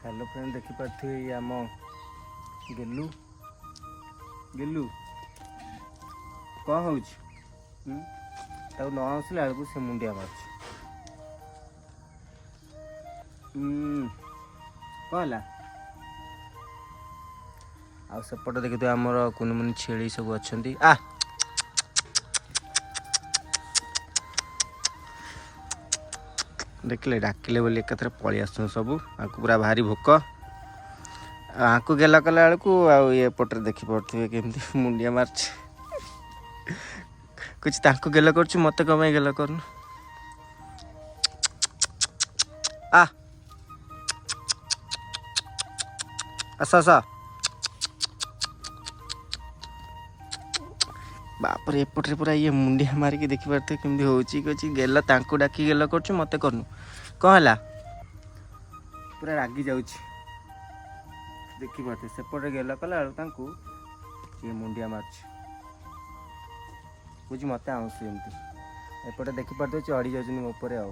hello friend देखिपे ये आम गेलु गेलु कौन हो न आसला बेलू से मुंडिया मार कौन है आसपटे देखिए आमर कुनमुनि छेड़ी सब अच्छा आ देखिले डाकिले बोली एक पलि आस सब आपको पूरा भारी भोक आपको गेला कला बेलू आउटे देखिपे केमती मुंडिया मार्च कुछ तांको गेला कर मत कम गेला कर आ आस आस बापर एपटे पूरा ये मुंडिया मारिकी देखिपे केमती हो गेला तांको डाकी गेला कर मत करनु कौन है पूरा रागी जाऊँ देखिपे सेपटे गेला कला ये मुंडिया मार्च बुझी मत आउस एमती एपटे देखिपे चढ़ी जाऊँ मोपर आ